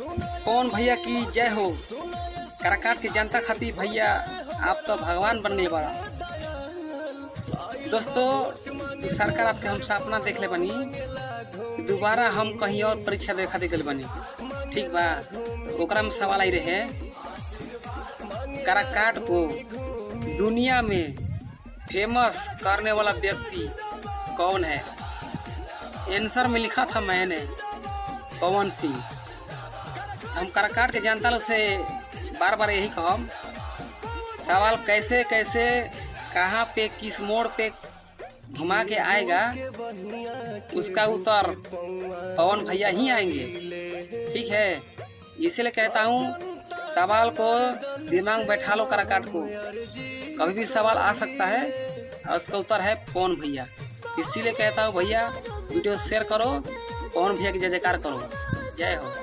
पवन भैया की जय हो। काराकाट की जनता खातिर भैया आप तो भगवान बनने बड़ा। दोस्तों सरकार आपके हम सपना देख ले बनी, दोबारा हम कहीं और परीक्षा दे खातिर गल बनी, ठीक बा। ओकरा में सवाल आई रहे काराकाट को दुनिया में फेमस करने वाला व्यक्ति कौन है। आंसर में लिखा था मैंने पवन सिंह। हम काराकाट के जनता लोग से बार बार यही कहम, सवाल कैसे कैसे कहाँ पे किस मोड़ पे घुमा के आएगा उसका उत्तर पवन भैया ही आएंगे, ठीक है। इसीलिए कहता हूँ सवाल को दिमाग में बैठा लो। काराकाट को कभी भी सवाल आ सकता है और उसका उत्तर है पवन भैया। इसीलिए कहता हूँ भैया वीडियो शेयर करो, पवन भैया की जय जयकार करो। जय हो।